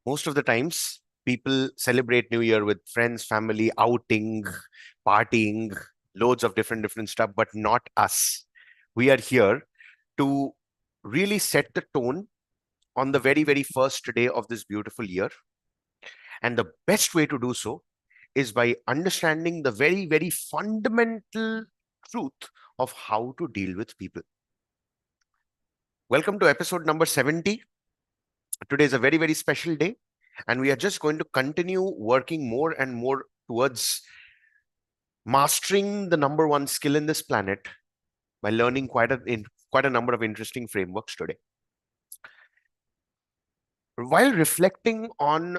Most of the times, people celebrate New Year with friends, family, outing, partying, loads of different stuff, but not us. We are here to really set the tone on the very first day of this beautiful year. And the best way to do so is by understanding the very fundamental truth of how to deal with people. Welcome to episode number 70. Today is a very special day, and we are just going to continue working more and more towards mastering the number one skill in this planet by learning quite a number of interesting frameworks today. While reflecting on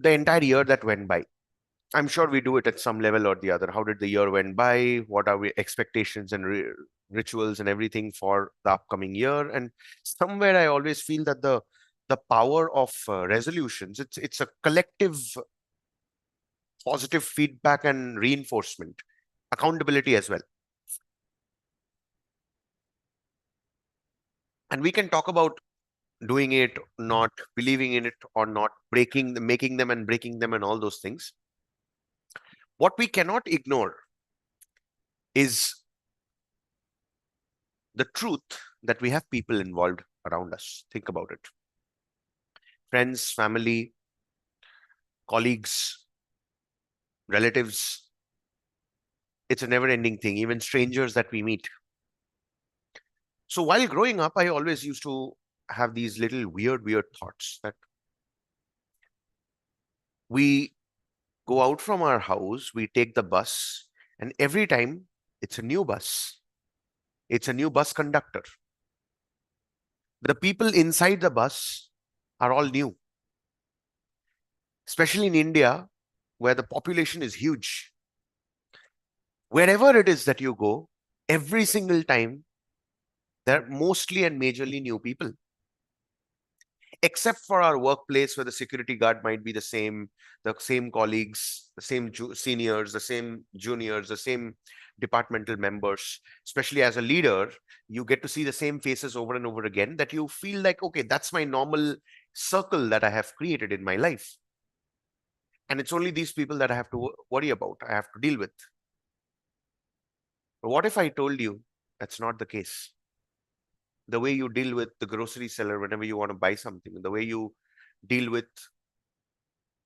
the entire year that went by, I'm sure we do it at some level or the other. How did the year went by? What are we expectations and rituals and everything for the upcoming year? And somewhere I always feel that the power of resolutions, it's a collective positive feedback and reinforcement, accountability as well. And we can talk about doing it, not believing in it, or not making them and breaking them, and all those things. What we cannot ignore is the truth that we have people involved around us. Think about it. Friends, family, colleagues, relatives. It's a never ending thing, even strangers that we meet. So while growing up, I always used to have these little weird thoughts that we go out from our house, we take the bus, and every time it's a new bus. It's a new bus conductor. The people inside the bus are all new, especially in India, where the population is huge. Wherever it is that you go, every single time, there are mostly and majorly new people, except for our workplace where the security guard might be the same colleagues, the same seniors, the same juniors, the same departmental members. Especially as a leader, you get to see the same faces over and over again that you feel like, okay, that's my normal circle that I have created in my life. And it's only these people that I have to worry about, I have to deal with. But what if I told you that's not the case? The way you deal with the grocery seller whenever you want to buy something, the way you deal with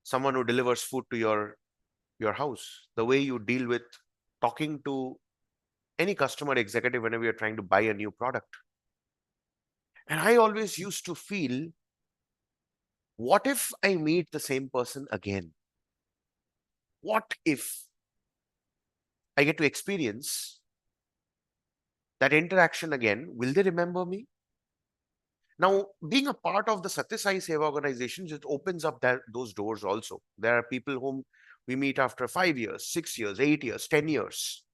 someone who delivers food to your house, the way you deal with talking to any customer executive whenever you're trying to buy a new product. And I always used to feel, what if I meet the same person again? What if I get to experience that interaction again? Will they remember me? Now, being a part of the Satya Sai Seva organization just opens up those doors also. There are people whom we meet after 5 years, 6 years, 8 years, 10 years.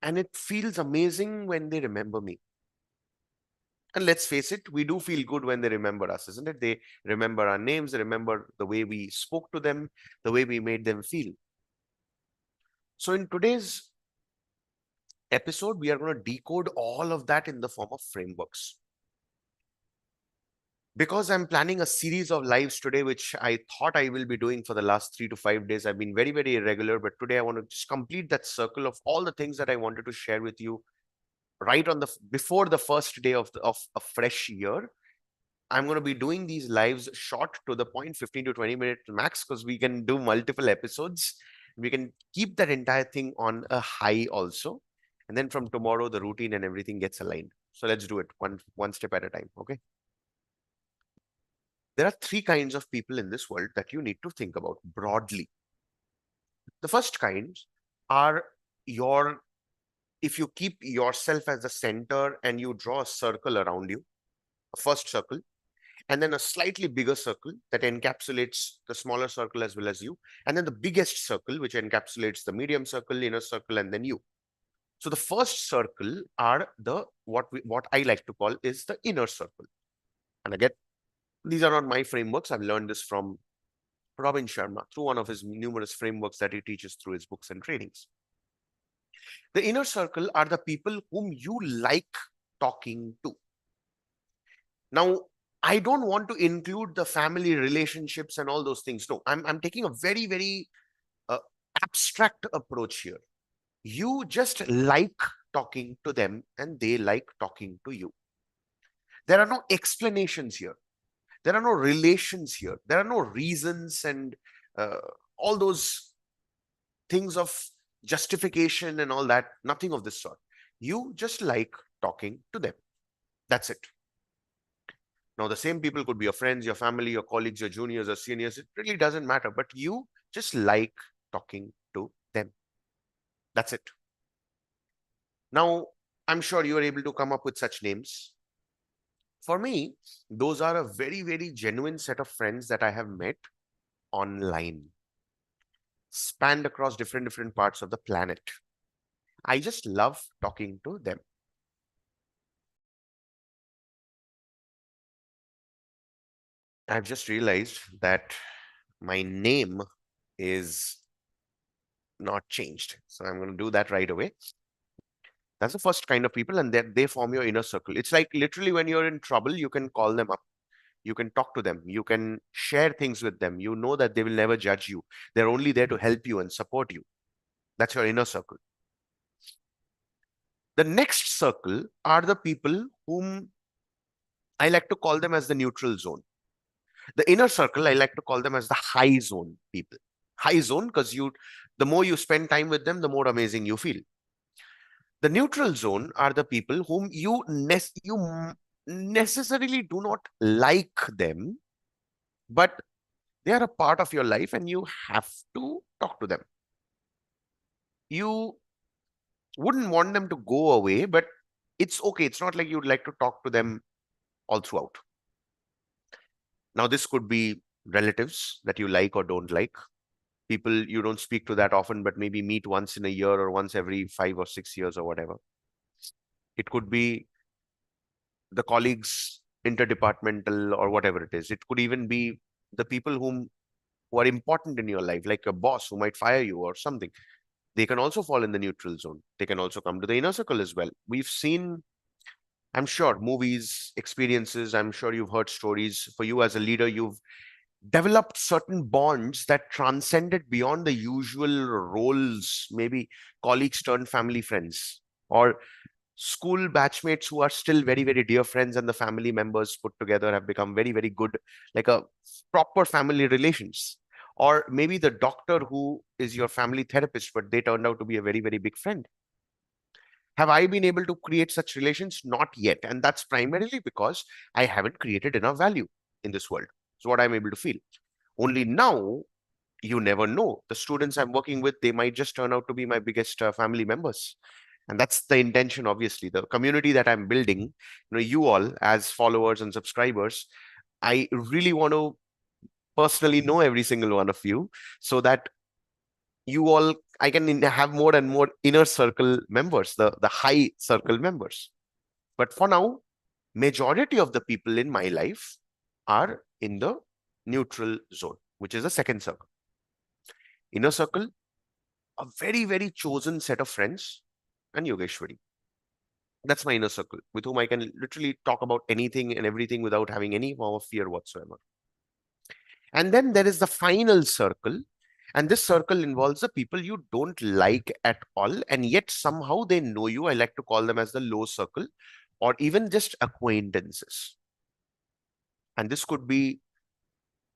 And it feels amazing when they remember me. And let's face it, we do feel good when they remember us, isn't it? They remember our names, they remember the way we spoke to them, the way we made them feel. So in today's episode, we are going to decode all of that in the form of frameworks. Because I'm planning a series of lives today, which I thought I will be doing for the last 3 to 5 days. I've been very irregular, but today I want to just complete that circle of all the things that I wanted to share with you right on before the first day of a fresh year. I'm going to be doing these lives short to the point, 15 to 20 minutes max, because we can do multiple episodes. We can keep that entire thing on a high also. And then from tomorrow, the routine and everything gets aligned. So let's do it one step at a time. Okay. There are three kinds of people in this world that you need to think about broadly. The first kinds are if you keep yourself as the center and you draw a circle around you, a first circle, and then a slightly bigger circle that encapsulates the smaller circle as well as you, and then the biggest circle, which encapsulates the medium circle, inner circle, and then you. So the first circle are what I like to call is the inner circle. And again, these are not my frameworks. I've learned this from Robin Sharma through one of his numerous frameworks that he teaches through his books and trainings. The inner circle are the people whom you like talking to. Now, I don't want to include the family relationships and all those things. No, I'm taking a very, very uh, abstract approach here. You just like talking to them and they like talking to you. There are no explanations here. There are no relations here. There are no reasons and uh, all those things of justification and all that. Nothing of this sort. You just like talking to them. That's it. Now, the same people could be your friends, your family, your colleagues, your juniors, or seniors. It really doesn't matter. But you just like talking to them. That's it. Now, I'm sure you are able to come up with such names. For me, those are a very, very genuine set of friends that I have met online, spanned across different parts of the planet. I just love talking to them. I've just realized that my name is not changed. So I'm going to do that right away. That's the first kind of people, and then they form your inner circle. It's like literally when you're in trouble, you can call them up. You can talk to them. You can share things with them. You know that they will never judge you. They're only there to help you and support you. That's your inner circle. The next circle are the people whom I like to call them as the neutral zone. The inner circle, I like to call them as the high zone people. High zone, because the more you spend time with them, the more amazing you feel. The neutral zone are the people whom you necessarily do not like them, but they are a part of your life and you have to talk to them. You wouldn't want them to go away, but it's okay. It's not like you'd like to talk to them all throughout. Now, this could be relatives that you like or don't like, people you don't speak to that often, but maybe meet once in a year or once every 5 or 6 years or whatever. It could be the colleagues, interdepartmental or whatever it is. It could even be the people who are important in your life, like a boss who might fire you or something. They can also fall in the neutral zone. They can also come to the inner circle as well. We've seen, I'm sure, movies, experiences. I'm sure you've heard stories. For you as a leader, you've developed certain bonds that transcended beyond the usual roles, maybe colleagues turned family friends, or school batchmates who are still very, very dear friends, and the family members put together have become very, very good, like a proper family relations. Or maybe the doctor who is your family therapist, but they turned out to be a very, very big friend. Have I been able to create such relations? Not yet. And that's primarily because I haven't created enough value in this world. So what I'm able to feel. Only now, you never know. The students I'm working with, they might just turn out to be my biggest family members. And that's the intention, obviously. The community that I'm building, you all as followers and subscribers, I really want to personally know every single one of you so that you all, I can have more and more inner circle members, the high circle members. But for now, majority of the people in my life are in the neutral zone, which is the second circle. Inner circle, a very, very chosen set of friends, and Yogeshwari. That's my inner circle with whom I can literally talk about anything and everything without having any form of fear whatsoever. And then there is the final circle. And this circle involves the people you don't like at all, and yet somehow they know you. I like to call them as the low circle or even just acquaintances. And this could be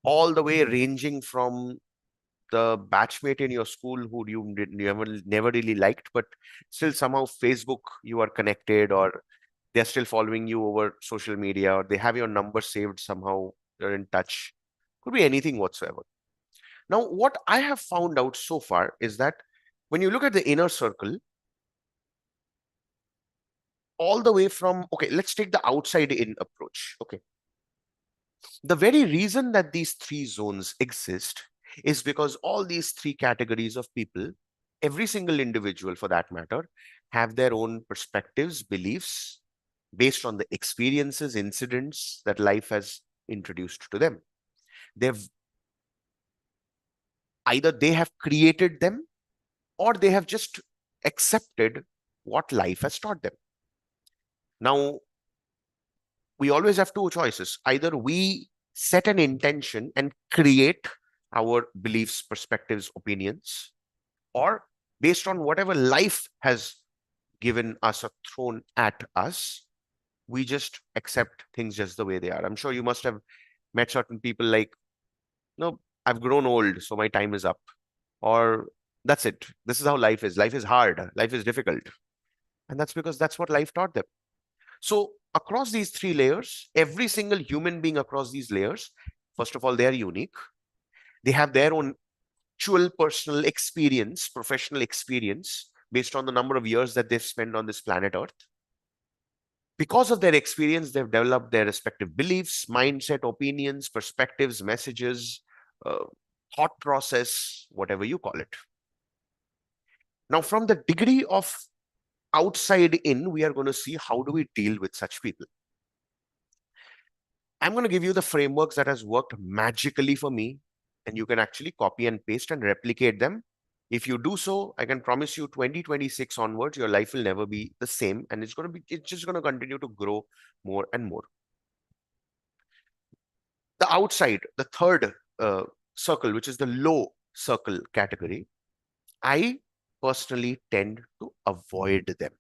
all the way ranging from the batchmate in your school who you never really liked, but still somehow Facebook, you are connected, or they're still following you over social media, or they have your number saved somehow, you're in touch. Could be anything whatsoever. Now, what I have found out so far is that when you look at the inner circle, all the way from, okay, let's take the outside in approach. Okay. The very reason that these three zones exist is because all these three categories of people, every single individual for that matter, have their own perspectives, beliefs based on the experiences, incidents that life has introduced to them. They've either they have created them or they have just accepted what life has taught them. Now, we always have two choices. Either we set an intention and create our beliefs, perspectives, opinions, or based on whatever life has given us or thrown at us, we just accept things just the way they are. I'm sure you must have met certain people like, no, I've grown old, so my time is up. Or that's it. This is how life is. Life is hard. Life is difficult. And that's because that's what life taught them. So across these three layers, every single human being across these layers, first of all, they are unique. They have their own actual personal experience, professional experience, based on the number of years that they've spent on this planet Earth. Because of their experience, they've developed their respective beliefs, mindset, opinions, perspectives, messages, uh, thought process, whatever you call it. Now, from the degree of outside in, we are going to see how do we deal with such people. I'm going to give you the frameworks that has worked magically for me, and you can actually copy and paste and replicate them. If you do so, I can promise you 2026 onwards, your life will never be the same, and it's just going to continue to grow more and more. The outside, the third circle, which is the low circle category, I personally tend to avoid them.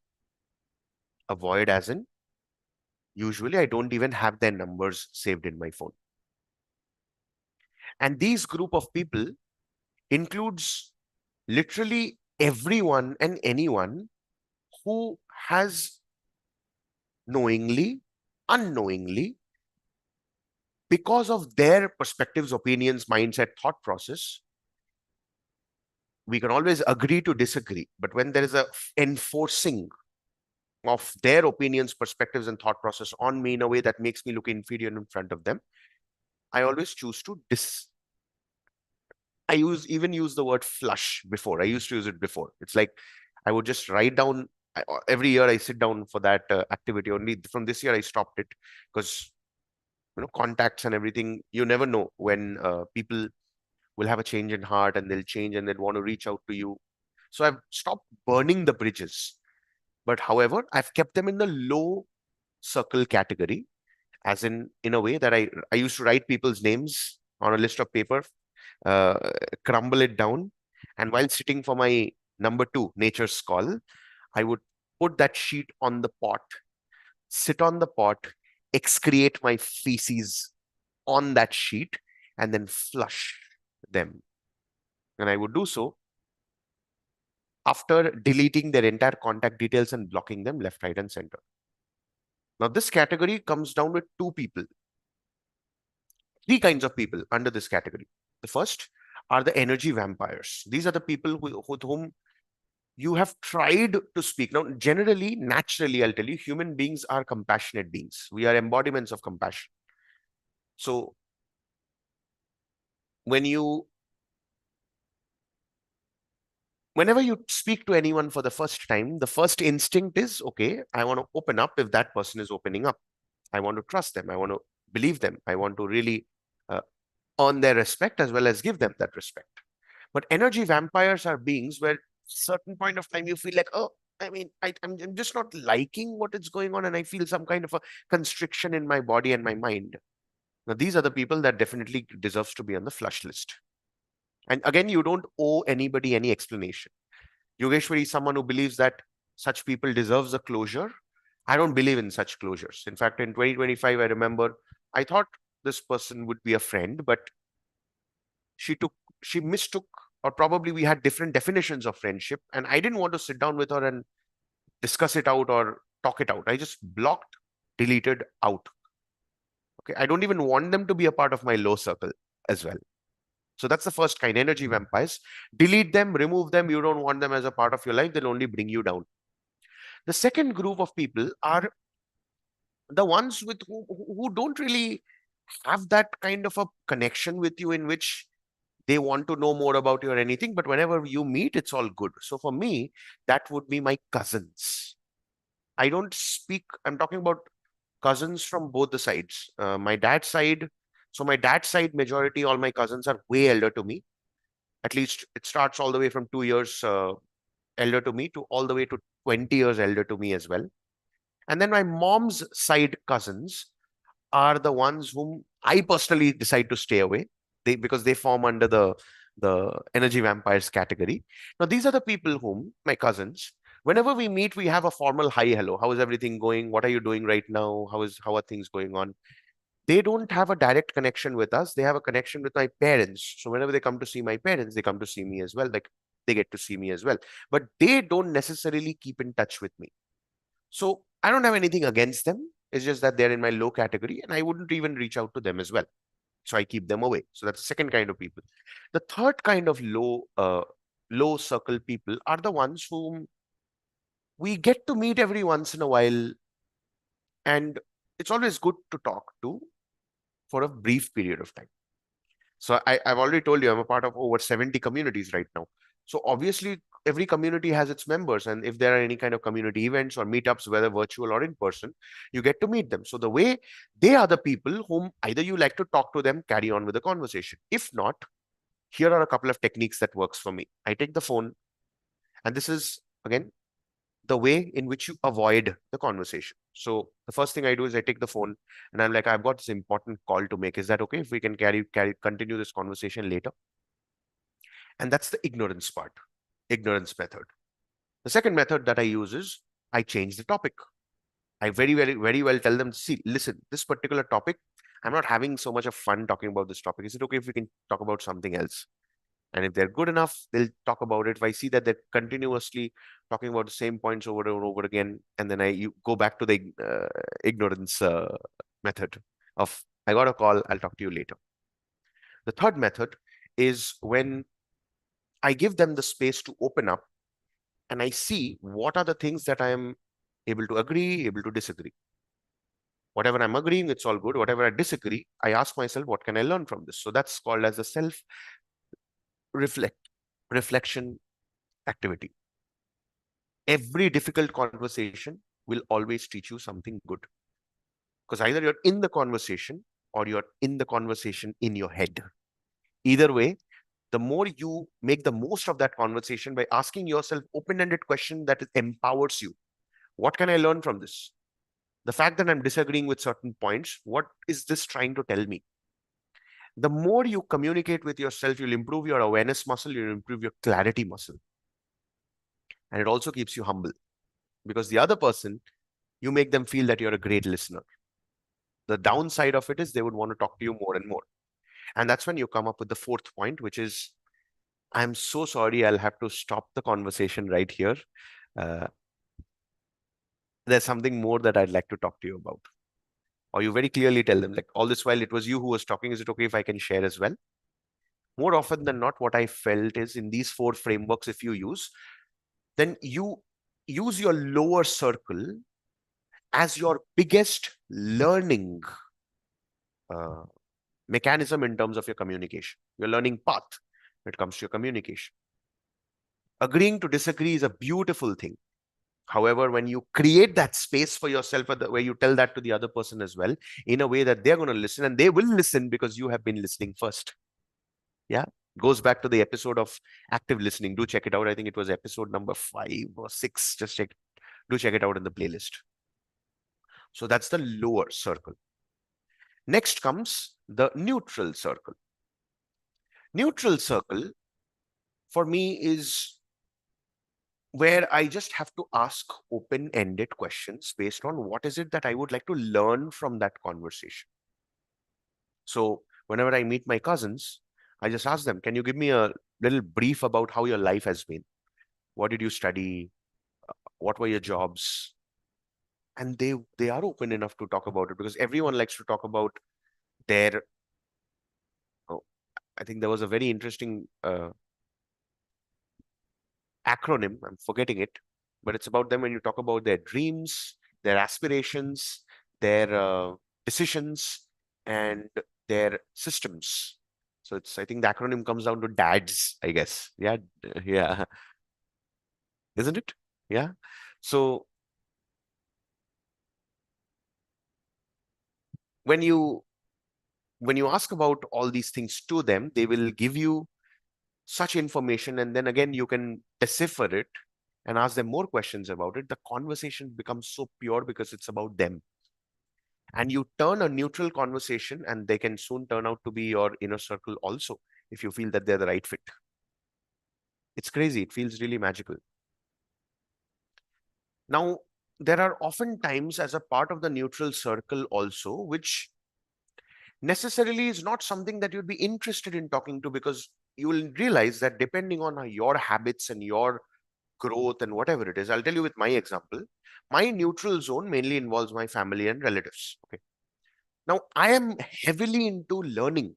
Avoid as in, usually I don't even have their numbers saved in my phone. And these group of people includes literally everyone and anyone who has knowingly, unknowingly, because of their perspectives, opinions, mindset, thought process, we can always agree to disagree. But when there is a enforcing of their opinions, perspectives, and thought process on me in a way that makes me look inferior in front of them, I always choose to even use the word flush before. I used to use it before. It's like I would just write down every year I sit down for that activity. Only from this year I stopped it because contacts and everything. You never know when people will have a change in heart and they'll change and they'll want to reach out to you. So I've stopped burning the bridges. But however, I've kept them in the low circle category, as in a way that I used to write people's names on a list of paper, uh, crumble it down, and while sitting for my number two, nature's call, I would put that sheet on the pot, sit on the pot, excrete my feces on that sheet, and then flush them. And I would do so after deleting their entire contact details and blocking them left, right, and center. Now, this category comes down with two people, three kinds of people under this category. The first are the energy vampires. These are the people with whom you have tried to speak. Now, generally, naturally, I'll tell you, human beings are compassionate beings. We are embodiments of compassion. So, whenever you speak to anyone for the first time, the first instinct is, okay, I want to open up if that person is opening up. I want to trust them. I want to believe them. I want to really uh, earn their respect as well as give them that respect. But energy vampires are beings where certain point of time you feel like, oh, I mean, I'm just not liking what is going on, and I feel some kind of a constriction in my body and my mind. Now, these are the people that definitely deserves to be on the flush list. And again, you don't owe anybody any explanation. Yogeshwari is someone who believes that such people deserves a closure. I don't believe in such closures. In fact, in 2025, I remember I thought this person would be a friend, but she took she mistook, or probably we had different definitions of friendship, and I didn't want to sit down with her and discuss it out or talk it out. I just blocked, deleted out. Okay, I don't even want them to be a part of my low circle as well. So that's the first kind, energy vampires. Delete them, remove them. You don't want them as a part of your life. They'll only bring you down. The second group of people are the ones with who don't really have that kind of a connection with you in which they want to know more about you or anything, but whenever you meet, it's all good. So for me, that would be my cousins. I don't speak, I'm talking about cousins from both the sides. My dad's side, so my dad's side, majority, all my cousins are way elder to me. At least it starts all the way from 2 years elder to me to all the way to 20 years elder to me as well. And then my mom's side cousins are the ones whom I personally decide to stay away. Because they form under the energy vampires category. Now, these are the people whom, my cousins, whenever we meet, we have a formal hi, hello. How is everything going? What are you doing right now? How are things going on? They don't have a direct connection with us. They have a connection with my parents. So whenever they come to see my parents, they come to see me as well. Like they get to see me as well. But they don't necessarily keep in touch with me. So I don't have anything against them. It's just that they're in my low category and I wouldn't even reach out to them as well. So I keep them away. So that's the second kind of people. The third kind of low circle people are the ones whom we get to meet every once in a while, and it's always good to talk to for a brief period of time. So I've already told you I'm a part of over 70 communities right now. So obviously every community has its members, and if there are any kind of community events or meetups, whether virtual or in person, you get to meet them. So the way they are the people whom either you like to talk to them, carry on with the conversation. If not, here are a couple of techniques that works for me. I take the phone, and this is again the way in which you avoid the conversation. So the first thing I do is I take the phone and I'm like, I've got this important call to make. Is that okay if we can continue this conversation later? And that's the ignorance part, ignorance method. The second method that I use is I change the topic. I very well tell them, see, listen, this particular topic, I'm not having so much of fun talking about this topic. Is it okay if we can talk about something else? And if they're good enough, they'll talk about it. If I see that they're continuously talking about the same points over and over again, and then you go back to the ignorance method of, I got a call, I'll talk to you later. The third method is when I give them the space to open up and I see what are the things that I am able to agree, able to disagree. Whatever I'm agreeing, it's all good. Whatever I disagree, I ask myself, what can I learn from this? So that's called as a self reflection activity. Every difficult conversation will always teach you something good, because either you're in the conversation or you're in the conversation in your head. Either way, the more you make the most of that conversation by asking yourself open-ended question that empowers you. What can I learn from this? The fact that I'm disagreeing with certain points, what is this trying to tell me? The more you communicate with yourself, you'll improve your awareness muscle, you'll improve your clarity muscle. And it also keeps you humble, because the other person, you make them feel that you're a great listener. The downside of it is they would want to talk to you more and more. And that's when you come up with the fourth point, which is, I'm so sorry, I'll have to stop the conversation right here. Uh, there's something more that I'd like to talk to you about. Or you very clearly tell them, like, all this while it was you who was talking. Is it okay if I can share as well? More often than not, what I felt is in these four frameworks, if you use, then you use your lower circle as your biggest learning uh, mechanism in terms of your communication, your learning path when it comes to your communication. Agreeing to disagree is a beautiful thing. However, when you create that space for yourself, where you tell that to the other person as well, in a way that they're going to listen, and they will listen because you have been listening first. Yeah. Goes back to the episode of active listening. Do check it out. I think it was episode number 5 or 6. Just check. Do check it out in the playlist. So that's the lower circle. Next comes the neutral circle. Neutral circle for me is where I just have to ask open-ended questions based on what is it that I would like to learn from that conversation. So whenever I meet my cousins, I just ask them, can you give me a little brief about how your life has been? What did you study? What were your jobs? And they are open enough to talk about it, because everyone likes to talk about their, oh, I think there was a very interesting acronym. I'm forgetting it, but it's about them when you talk about their dreams, their aspirations, their decisions, and their systems. So it's, I think the acronym comes down to DADS, I guess. Yeah, yeah, isn't it? Yeah. So when you when you ask about all these things to them, they will give you such information, and then again you can decipher it and ask them more questions about it. The conversation becomes so pure because it's about them. And you turn a neutral conversation, and they can soon turn out to be your inner circle also, if you feel that they're the right fit. It's crazy. It feels really magical. Now, there are often times as a part of the neutral circle also, which necessarily is not something that you'd be interested in talking to, because you will realize that depending on your habits and your growth and whatever it is, I'll tell you with my example. My neutral zone mainly involves my family and relatives. Okay. Now, I am heavily into learning.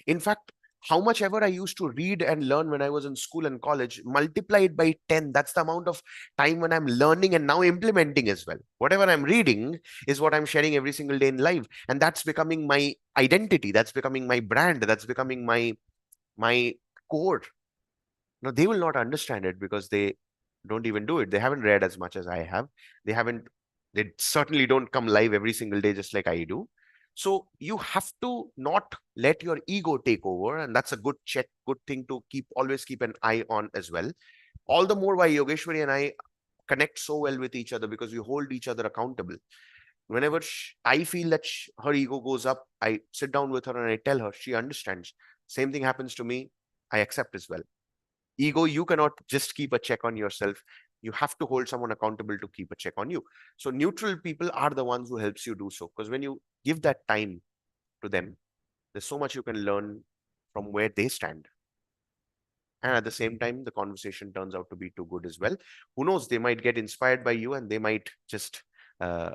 In fact, how much ever I used to read and learn when I was in school and college, multiply it by 10. That's the amount of time when I'm learning and now implementing as well. Whatever I'm reading is what I'm sharing every single day in life. And that's becoming my identity. That's becoming my brand. That's becoming my core. Now, they will not understand it because they don't even do it. They haven't read as much as I have. They haven't, they certainly don't come live every single day just like I do. So you have to not let your ego take over. And that's a good check, good thing to always keep an eye on as well. All the more why Yogeshwari and I connect so well with each other, because we hold each other accountable. Whenever I feel that her ego goes up, I sit down with her and I tell her, she understands. Same thing happens to me. I accept as well. Ego, you cannot just keep a check on yourself. You have to hold someone accountable to keep a check on you. So neutral people are the ones who helps you do so, because when you give that time to them, there's so much you can learn from where they stand. And at the same time, the conversation turns out to be too good as well. Who knows, they might get inspired by you, and they might just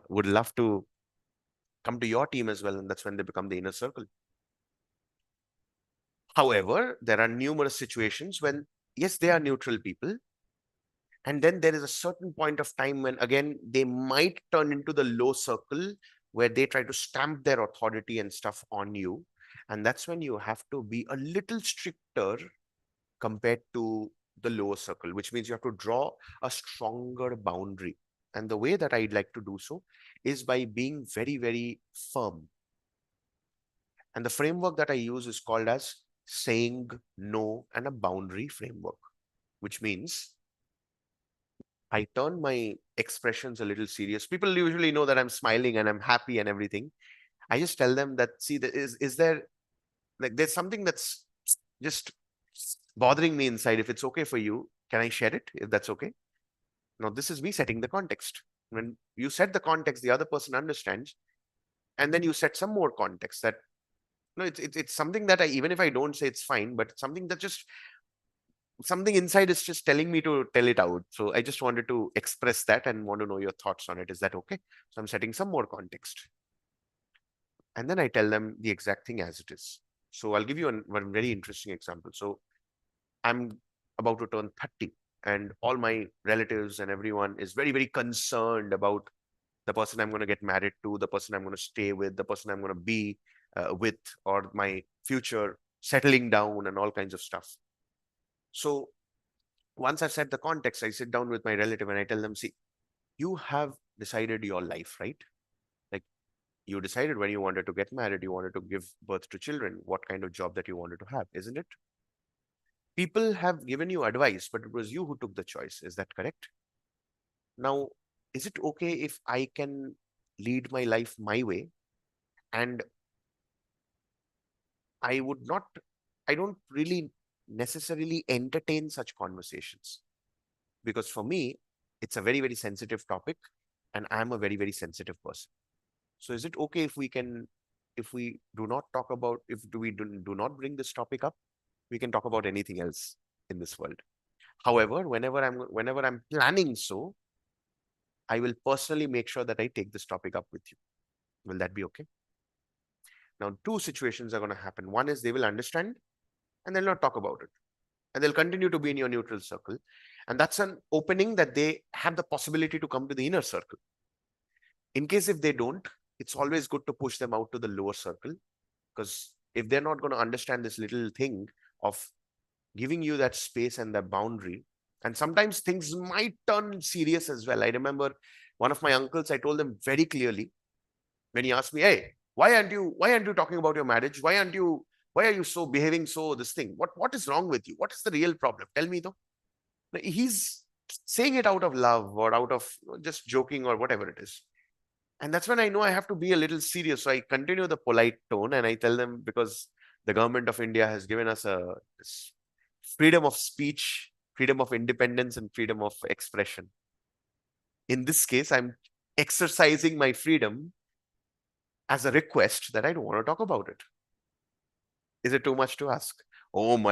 would love to come to your team as well, and that's when they become the inner circle. However, there are numerous situations when, yes, they are neutral people, and then there is a certain point of time when, again, they might turn into the low circle, where they try to stamp their authority and stuff on you. And that's when you have to be a little stricter compared to the lower circle, which means you have to draw a stronger boundary. And the way that I'd like to do so is by being very, very firm. And the framework that I use is called as saying no and a boundary framework, which means I turn my expressions a little serious. People usually know that I'm smiling and I'm happy and everything. I just tell them that, see, is there, like, there's something that's just bothering me inside. If it's okay for you, can I share it? If that's okay. Now, this is me setting the context. When you set the context, the other person understands, and then you set some more context that, no, it's something that I, even if I don't say, it's fine, but it's something that just, something inside is just telling me to tell it out. So I just wanted to express that and want to know your thoughts on it. Is that okay? So I'm setting some more context. And then I tell them the exact thing as it is. So I'll give you one very interesting example. So I'm about to turn 30, and all my relatives and everyone is very, very concerned about the person I'm going to get married to, the person I'm going to stay with, the person I'm going to be with, or my future settling down and all kinds of stuff. So once I've set the context, I sit down with my relative and I tell them, see, you have decided your life, right? Like, you decided when you wanted to get married, you wanted to give birth to children, what kind of job that you wanted to have, isn't it? People have given you advice, but it was you who took the choice. Is that correct? Now, is it okay if I can lead my life my way? And I would not, I don't really necessarily entertain such conversations, because for me, it's a very, very sensitive topic, and I'm a very, very sensitive person. So is it okay if we can, if we do not talk about, if we do not bring this topic up, we can talk about anything else in this world. However, whenever I'm planning so, I will personally make sure that I take this topic up with you. Will that be okay? Now, two situations are going to happen. One is they will understand and they'll not talk about it, and they'll continue to be in your neutral circle. And that's an opening that they have the possibility to come to the inner circle. In case if they don't, it's always good to push them out to the lower circle, because if they're not going to understand this little thing of giving you that space and that boundary, and sometimes things might turn serious as well. I remember one of my uncles, I told him very clearly when he asked me, hey, why aren't you talking about your marriage? Why are you so behaving so this thing? What is wrong with you? What is the real problem? Tell me though. He's saying it out of love or out of just joking or whatever it is. And that's when I know I have to be a little serious. So I continue the polite tone and I tell them, because the government of India has given us this freedom of speech, freedom of independence, and freedom of expression. In this case, I'm exercising my freedom as a request that I don't want to talk about it. Is it too much to ask? Oh my